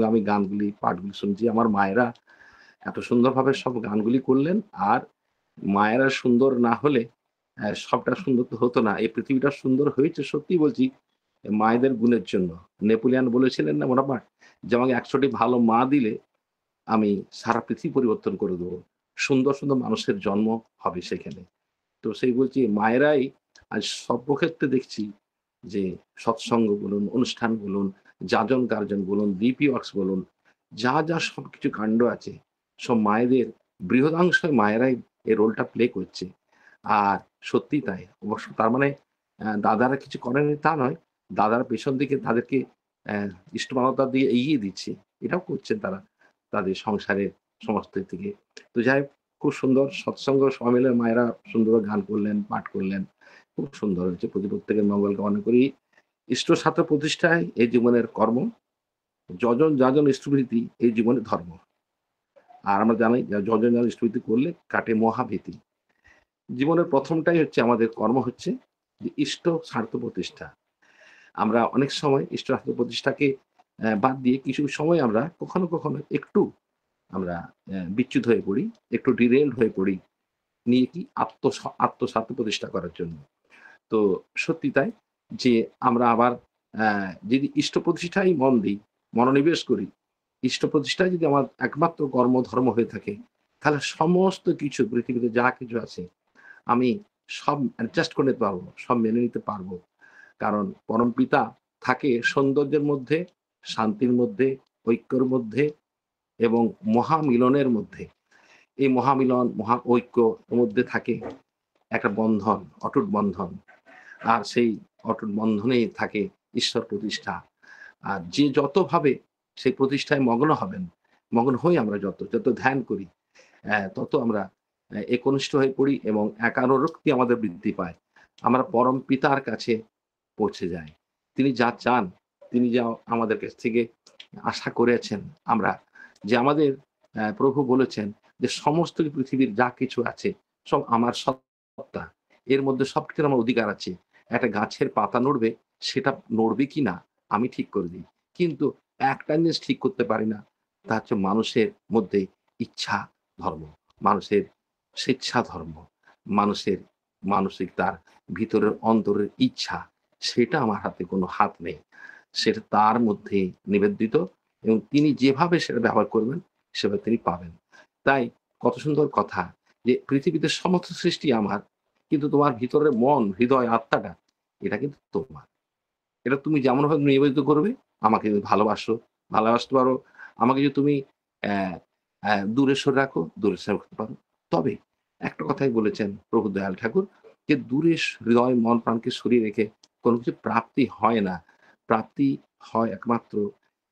আমি গানগুলি, পাঠগুলি শুনছি। আমার মায়েরা এত সুন্দরভাবে সব গানগুলি করলেন। আর মায়েরা সুন্দর না হলে সবটা সুন্দর তো হতো না। এই পৃথিবীটা সুন্দর হয়েছে সত্যিই বলছি মায়েদের গুণের জন্য। নেপোলিয়ন বলেছিলেন না বোনাপার্ট যে, "আমাকে ১০০ টি ভালো মা দিলে আমি সারা পৃথিবী পরিবর্তন করে দেব। সুন্দর, সুন্দর মানুষের জন্ম হবে সেখানে।" তো সেই বলছি মায়েরাই আজ সর্বক্ষেত্রে দেখছি যে সৎসঙ্গ বলুন, অনুষ্ঠান বলুন, যাজন-কার্জন বলুন, ডিপি ওয়ার্কস বলুন, যা সবকিছু কাণ্ড আছে, সব মায়েদের বৃহদাংশই মায়েরাই এই রোলটা প্লে করছে। আর সত্যিই তাই। অবশ্য তার মানে দাদারা কিছু করেনি তা নয়। দাদারা পেছন দিকে তাদেরকে অ্যা ইষ্টমানবতা দিয়ে এগিয়ে দিচ্ছে। এটাও করছেন তারা তাদের সংসারের সমস্ত থেকে। তো যাই হোক খুব সুন্দর সৎসঙ্গ সবাই মিলে মায়েরা সুন্দর গান করলেন, পাঠ করলেন। খুব সুন্দর হয়েছে। প্রত্যেকের মঙ্গল কামনা করি। ইষ্ট সাথে প্রতিষ্ঠায় এই জীবনের কর্ম। যজন যাজন ইষ্টভৃতি এই জীবনের ধর্ম। আর আমরা জানি যজন যাজন ইষ্টভৃতি করলে কাটে মহাভীতি। জীবনের ১ম টাই হচ্ছে আমাদের কর্ম হচ্ছে যে ইষ্ট স্বার্থ প্রতিষ্ঠা। আমরা অনেক সময় ইষ্ট স্বার্থ প্রতিষ্ঠাকে বাদ দিয়ে কিছু সময় আমরা কখনো একটু আমরা বিচ্যুত হয়ে পড়ি, একটু derailed হয়ে পড়ি। নিয়ে কি আত্মস্বার্থ প্রতিষ্ঠা করার জন্য। তো সত্যি তাই যে আমরা আবার অ্যা যদি ইষ্ট প্রতিষ্ঠায় মন দেই, মনোনিবেশ করি, ইষ্ট প্রতিষ্ঠায় যদি আমার একমাত্র কর্মধর্ম হয়ে থাকে, তাহলে সমস্ত কিছু পৃথিবীতে যা কিছু আছে আমি সব অ্যাডজাস্ট করে নিতে পারবো, সব মেনে নিতে পারবো। কারণ পরমপিতা থাকে সৌন্দর্যের মধ্যে, শান্তির মধ্যে, ঐক্যর মধ্যে এবং মহামিলনের মধ্যে। এই মহামিলন, মহা ঐক্য এর মধ্যে থাকে একটা বন্ধন, অটুট বন্ধন। আর সেই অটুট বন্ধনেই থাকে ঈশ্বর প্রতিষ্ঠা। আর যে যতভাবে সেই প্রতিষ্ঠায় মগ্ন হবেন, মগ্ন হই আমরা যত ধ্যান করি, তত আমরা একনিষ্ঠ হয়ে পড়ি এবং একারোরক্তি আমাদের বৃদ্ধি পায়। আমরা পরম পিতার কাছে পৌঁছে যাই। তিনি যা চান, তিনি যা আমাদের কাছ থেকে আশা করেছেন আমরা, যে আমাদের প্রভু বলেছেন যে, "সমস্ত পৃথিবীর যা কিছু আছে, সব আমার সত্তা। এর মধ্যে সবকিছুর আমার অধিকার আছে। একটা গাছের পাতা নড়বে, সেটা নড়বে কিনা আমি ঠিক করে দিই। কিন্তু একটা জিনিস ঠিক করতে পারি না, তা হচ্ছে মানুষের মধ্যে ইচ্ছা ধর্ম, মানুষের স্বেচ্ছা ধর্ম, মানুষের মানসিক তার ভিতরের অন্তরের ইচ্ছা, সেটা আমার হাতে কোনো হাত নেই। সেটা তার মধ্যেই নিবেদিত এবং তিনি যেভাবে সেটা ব্যবহার করবেন, সেভাবে তিনি পাবেন। তাই কত সুন্দর কথা যে, পৃথিবীতে সমস্ত সৃষ্টি আমার, কিন্তু তোমার ভিতরের মন, হৃদয়, আত্মাটা এটা কিন্তু তোমার। এটা তুমি যেমনভাবে নিবেদিত করবে, আমাকে যদি ভালোবাসতে পারো, আমাকে যদি তুমি অ্যা দূরে সরে রাখো, দূরে সরে রাখতে পারো। তবে একটা কথাই বলেছেন প্রভু দয়াল ঠাকুর যে, "দূরে হৃদয়, মন, প্রাণকে সরিয়ে রেখে কোন কিছু প্রাপ্তি হয় না। প্রাপ্তি হয় একমাত্র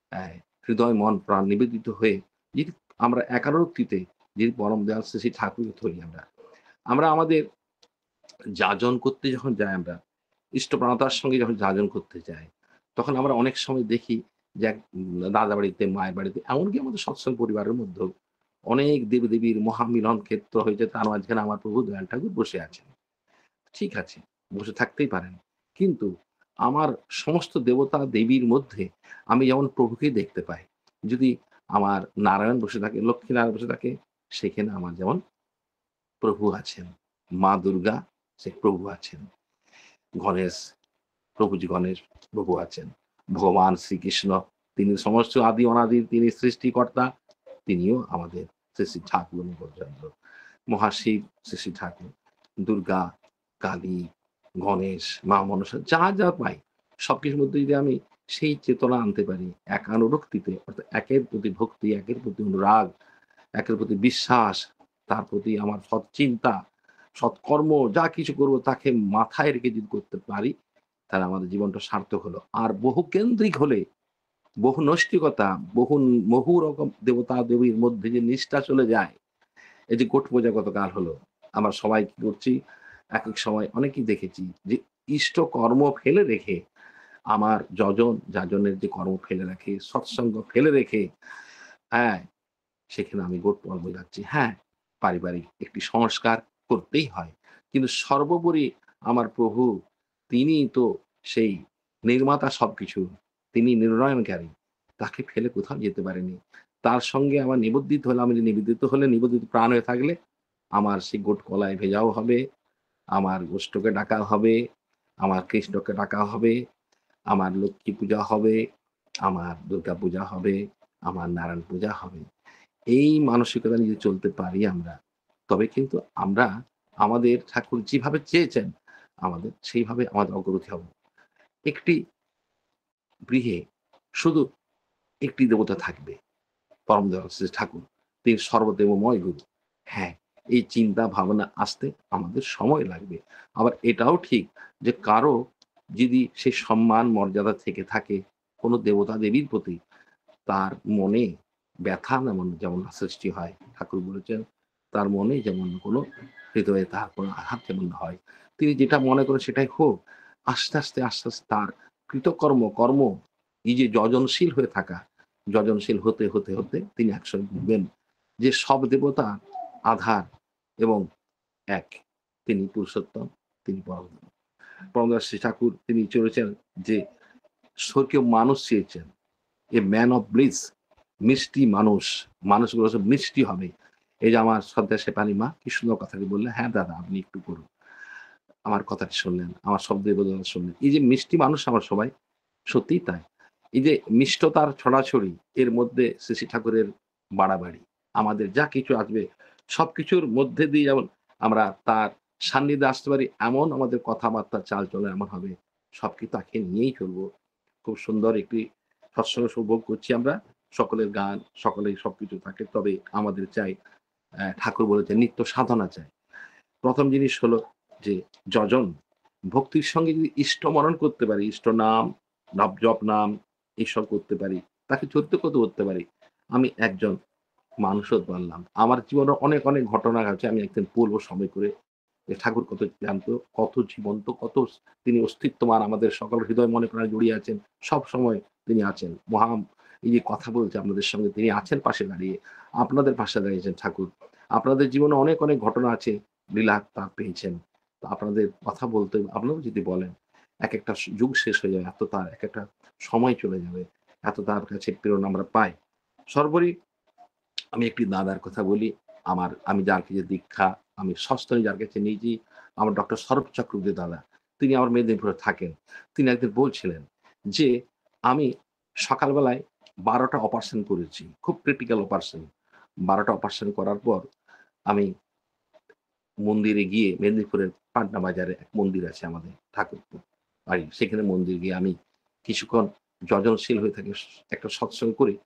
অ্যা হৃদয়, মন, প্রাণ নিবেদিত হয়ে যদি আমরা একারোক্তিতে যদি পরম দয়াল শ্রী শ্রী ঠাকুরকে ধরি আমরা। আমরা আমাদের যাজন করতে যখন যাই আমরা, ইষ্টপ্রাণতার সঙ্গে যখন যাজন করতে যাই, তখন আমরা অনেক সময় দেখি যে দাদা বাড়িতে, মায়ের বাড়িতে, এমনকি আমাদের সৎসঙ্গ পরিবারের মধ্যেও অনেক দেবদেবীর মহামিলন ক্ষেত্র হয়েছে। তার মাঝখানে আমার প্রভু দয়াল ঠাকুর বসে আছেন। ঠিক আছে, বসে থাকতেই পারেন। কিন্তু আমার সমস্ত দেবতা দেবীর মধ্যে আমি যেমন প্রভুকেই দেখতে পাই। যদি আমার নারায়ণ বসে থাকে, লক্ষ্মীনারায়ণ বসে থাকে, সেখানে আমার যেমন প্রভু আছেন। মা দুর্গা, সে প্রভু আছেন। গণেশ, প্রভুজি গণেশ প্রভু আছেন। ভগবান শ্রীকৃষ্ণ, তিনি সমস্ত আদি অনাদির তিনি সৃষ্টিকর্তা। তিনিও আমাদের শ্রী, শ্রী ঠাকুর অনুকূলচন্দ্র। মহাশিব শ্রী, শ্রী ঠাকুর। দুর্গা, কালী, গণেশ, মা মনসা যা পাই সবকিছুর মধ্যে যদি আমি সেই চেতনা আনতে পারি একানুরক্তিতে অর্থাৎ একের প্রতি ভক্তি, একের প্রতি অনুরাগ, একের প্রতি বিশ্বাস, তার প্রতি আমার সৎ চিন্তা, সৎকর্ম যা কিছু করব তাকে মাথায় রেখে যদি করতে পারি, তাহলে আমাদের জীবনটা সার্থক হলো। আর বহুকেন্দ্রিক হলে, বহু নৈষ্ঠিকতা, বহু রকম দেবতা-দেবীর মধ্যে যে নিষ্ঠা চলে যায়, এই যে গোট পূজা গতকাল হলো। আমরা সবাই কি করছি, একেক সময় অনেকেই দেখেছি যে ইষ্ট কর্ম ফেলে রেখে, আমার যাজনের যে কর্ম ফেলে রাখে, সৎসঙ্গ ফেলে রেখে, হ্যাঁ? সেখানে আমি গোট যাচ্ছি। হ্যাঁ, পারিবারিক একটি সংস্কার করতেই হয়। কিন্তু সর্বোপরি আমার প্রভু তিনিই তো সেই নির্মাতা সবকিছুর। তিনি নির্ণয়নকারী। তাকে ফেলে কোথাও যেতে পারিনি। তার সঙ্গে আমার নিবেদিত হলে আমি নিবেদিত হলে নিবেদিত প্রাণ হয়ে থাকলে আমার সেই গোট কলায় ভেজাও হবে, আমার গোষ্ঠকে ডাকা হবে, আমার কৃষ্ণকে ডাকা হবে, আমার লক্ষ্মী পূজা হবে, আমার দুর্গা পূজা হবে, আমার নারায়ণ পূজা হবে। এই মানসিকতা নিয়ে চলতে পারি আমরা, তবে কিন্তু আমরা আমাদের ঠাকুর যেভাবে চেয়েছেন আমাদের সেইভাবে আমাদের অগ্রগতি হব। একটি গৃহে শুধু একটি দেবতা থাকবে। পরম দয়াল শ্রী ঠাকুর। তিনি সর্বদেবময় গুরু। হ্যাঁ, এই চিন্তা ভাবনা আসতে আমাদের সময় লাগবে। আবার এটাও ঠিক যে কারো যদি সেই সম্মান মর্যাদা থেকে থাকে কোনো দেবতা দেবীর প্রতি তার মনে ব্যথা যেমন না সৃষ্টি হয়। ঠাকুর বলেছেন, তার মনে যেমন কোনো হৃদয়ে তাহার কোনো আঘাত যেমন না হয়। তিনি যেটা মনে করেন সেটাই হোক। আস্তে আস্তে তার কর্ম এই যে যজনশীল হয়ে থাকা, যজনশীল হতে তিনি একসময় বুঝবেন যে সব দেবতা আধার এবং এক। তিনি পুরুষোত্তম, তিনি পরমদয়াল শ্রী ঠাকুর তিনি চলেছেন যে স্বর্গীয় মানুষ চেয়েছেন। এ ম্যান অফ ব্লিস, মিষ্টি মানুষ। মানুষগুলো সব মিষ্টি হবে। এই যে আমার শ্রদ্ধা শেফালী মা কি সুন্দর কথাটি বললেন, "হ্যাঁ দাদা আপনি একটু করুন।" আমার কথাটি শুনলেন, আমার শব্দ বোঝানো শুনলেন। এই যে মিষ্টি মানুষ আমরা সবাই, সত্যিই তাই। এই যে মিষ্টতার ছড়াছড়ি এর মধ্যে শ্রী, শ্রী ঠাকুরের বাড়াবাড়ি। আমাদের যা কিছু আসবে সবকিছুর মধ্যে দিয়ে যেমন আমরা তার সান্নিধ্যে আসতে পারি এমন আমাদের কথাবার্তা চালচলন এমন হবে, সবকিছু তাকে নিয়েই চলবো। খুব সুন্দর একটি সৎসঙ্গ উপভোগ করছি আমরা। সকলের গান, সকলেই সবকিছু থাকে। তবে আমাদের চাই ঠাকুর বলেছেন নিত্য সাধনা চাই। ১ম জিনিস হলো যে যজন। ভক্তির সঙ্গে যদি ইষ্টমনন করতে পারি, ইষ্ট নাম, জপ নাম এসব করতে পারি, তাকে চরিত্রগত করতে পারি। আমি একজন মানুষ হতে পারলাম। আমার জীবনে অনেক ঘটনা আছে। আমি একদিন বলব সময় করে যে ঠাকুর কত জ্ঞান্ত, কত জীবন্ত, কত তিনি অস্তিত্বমান আমাদের সকল হৃদয় মনে প্রাণে জড়িয়ে আছেন। সবসময় তিনি আছেন। এই যে কথা বলছে আপনাদের সঙ্গে তিনি আছেন পাশে দাঁড়িয়ে। আপনাদের পাশে দাঁড়িয়েছেন ঠাকুর। আপনাদের জীবনে অনেক ঘটনা আছে, লীলা তার পেয়েছেন। তো আপনাদের কথা বলতে আপনারাও যদি বলেন, একেকটা যুগ শেষ হয়ে যাবে। এত তার একেকটা সময় চলে যাবে। এত তার কাছে প্রেরণা আমরা পাই। সর্বোপরি আমি একটি দাদার কথা বলি। আমি যার কাছে দীক্ষা, আমি সস্তনে যার কাছে নিয়েছি, আমার ডক্টর শরৎ চক্রবর্তী দাদা। তিনি আমার মেদিনীপুরে থাকেন। তিনি একদিন বলছিলেন যে, "আমি সকালবেলায় ১২ টা অপারেশন করেছি। খুব ক্রিটিক্যাল অপারেশন। ১২ টা অপারেশন করার পর আমি মন্দিরে গিয়ে মেদিনীপুরের পাটনা বাজারে এক মন্দির আছে আমাদের ঠাকুরপুর বাড়ি। সেখানে মন্দির গিয়ে আমি কিছুক্ষণ যজনশীল হয়ে থাকি। একটা সৎসঙ্গ করি।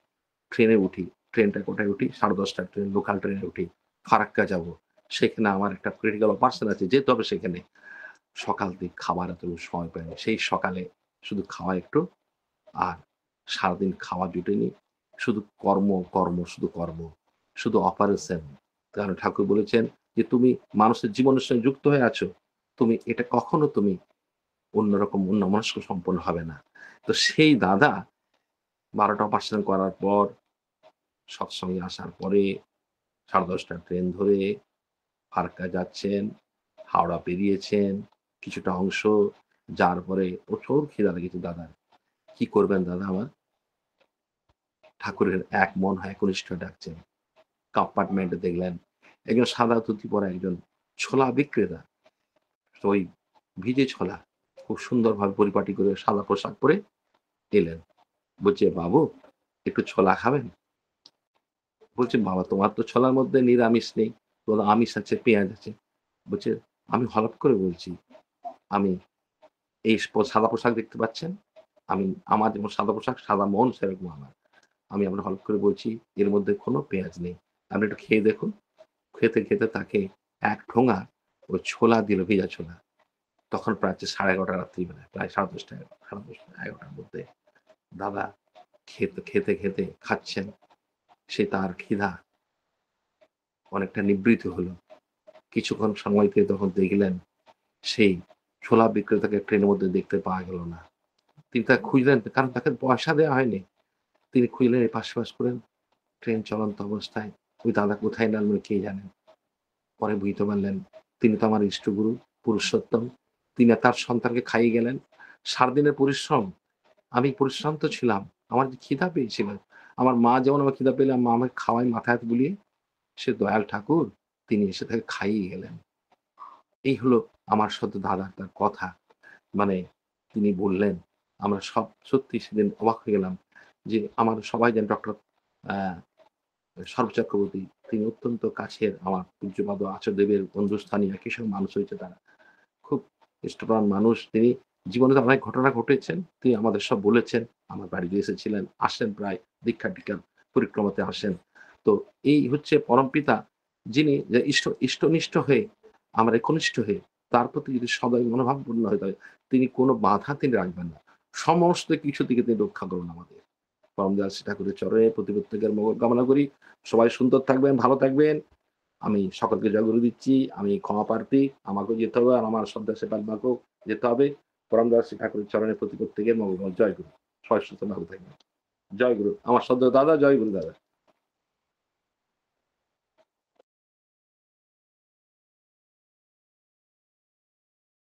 ট্রেনে উঠি। ট্রেনটা কোটায় উঠি? 10:30 টার ট্রেন, লোকাল ট্রেনে উঠি। ফারাক্কা যাবো। সেখানে আমার একটা ক্রিটিক্যাল অপারেশন আছে, যেতে হবে সেখানে। সকাল থেকে খাবার এতটুকু সময় পাইনি। সেই সকালে শুধু খাওয়া একটু, আর সারাদিন খাওয়া জুটেনি। শুধু কর্ম, শুধু কর্ম। শুধু অপারেশন। কারণ ঠাকুর বলেছেন যে, "তুমি মানুষের জীবনের সঙ্গে যুক্ত হয়ে আছো। এটা কখনো অন্যরকম অন্যমনস্ক সম্পন্ন হবে না।" তো সেই দাদা ১২ টা অপারেশন করার পর সৎসঙ্গে আসার পরে 10:30 টার ট্রেন ধরে ফারাক্কা যাচ্ছেন, হাওড়া পেরিয়েছেন, কিছুটা অংশ যাওয়ার পরে প্রচুর খিদা লেগেছে দাদার। কি করবেন দাদা আমার? ঠাকুরের এক মন হয় একনিষ্ঠ ডাকছেন। কম্পার্টমেন্টে দেখলেন একজন সাদা ধুতি পরা একজন ছোলা বিক্রেতা। তো ওই ভিজে ছোলা খুব সুন্দরভাবে পরিপাটি করে সাদা পোশাক পরে এলেন। বলছে, "বাবু একটু ছোলা খাবেন?" বলছে, "বাবা তোমার তো ছোলার মধ্যে নিরামিষ নেই। বলো আমিষ আছে, পেঁয়াজ আছে।" বলছে, "আমি হলপ করে বলছি, আমি এই সাদা পোশাক দেখতে পাচ্ছেন? আমার যেমন সাদা পোশাক, সাদা মন সেরকম আমার। আমি আপনার হলপ করে বলছি এর মধ্যে কোনো পেঁয়াজ নেই। আপনি একটু খেয়ে দেখুন।" খেতে তাকে এক ঠোঙা ওই ছোলা দিল, ভেজা ছোলা। তখন প্রায় হচ্ছে 11:30 রাত্রিবেলায়, প্রায় 10:30 11:30 11টার মধ্যে। দাদা খেতে খাচ্ছেন। সে তার ক্ষিধা অনেকটা নিবৃত হলো। কিছুক্ষণ সময় পেয়ে তখন দেখলেন সেই ছোলা বিক্রেতাকে ট্রেনের মধ্যে দেখতে পাওয়া গেল না। তিনি তাকে খুঁজলেন, কারণ তাকে পয়সা দেওয়া হয়নি। তিনি খুঁজলেন এপাশ-ওপাশ করে, ট্রেন চলন্ত অবস্থায়। ওই দাদা কোথায় নামলেন কে জানেন। পরে বুঝতে পারলেন তিনি তো আমার ইষ্টগুরু, পুরুষোত্তম। তিনি তার সন্তানকে খাইয়ে গেলেন। সারাদিনের পরিশ্রম, আমি পরিশ্রান্ত ছিলাম। আমার যে খিদা পেয়েছিল, আমার মা যেমন আমার খিদা পেলে মা আমাকে খাওয়ায় মাথায় হাত বুলিয়ে, সে দয়াল ঠাকুর তিনি এসে তাকে খাইয়ে গেলেন। এই হলো আমার সাথে দাদার তার কথা। মানে তিনি বললেন, আমরা সব সত্যি সেদিন অবাক হয়ে গেলাম যে আমার সবাই জানেন ডক্টর আ স্বরূপ চক্রবর্তী তিনি অত্যন্ত কাছের আমার পূজ্যপাদ আচার্যদেবের বন্ধুস্থানীয় একই সঙ্গে মানুষ হয়েছে তারা। খুব ইষ্টপ্রাণ মানুষ। তিনি জীবনে তো অনেক ঘটনা ঘটেছেন। তিনি আমাদের সব বলেছেন। আমার বাড়িতে এসেছিলেন, আসেন প্রায় দীক্ষা-টিক্ষা পরিক্রমাতে আসেন। তো এই হচ্ছে পরমপিতা যিনি যে ইষ্টনিষ্ঠ হয়ে আমরা একনিষ্ঠ হয়ে তার প্রতি যদি সদয় মনোভাবপূর্ণ হয়ে থাকে, তিনি কোন বাধা তিনি রাখবেন না। সমস্ত কিছু থেকে তিনি রক্ষা করুন আমাদের। পরমদয়াল শ্রী ঠাকুরের চরণে প্রতি প্রত্যেকের মঙ্গল কামনা করি। সবাই সুন্দর থাকবেন, ভালো থাকবেন। আমি সকলকে জয়গুরু দিচ্ছি। আমি ক্ষমা প্রার্থী। আমাকেও যেতে হবে আর আমার শ্রদ্ধা সেবাত্মাকেও যেতে হবে। পরমদয়াল শ্রী ঠাকুরের চরণে প্রতি প্রত্যেকের মঙ্গল জয় গুরু। সবাই সুস্থ ভালো থাকবেন। জয় গুরু। আমার শ্রদ্ধেয় দাদা, জয় গুরু দাদা।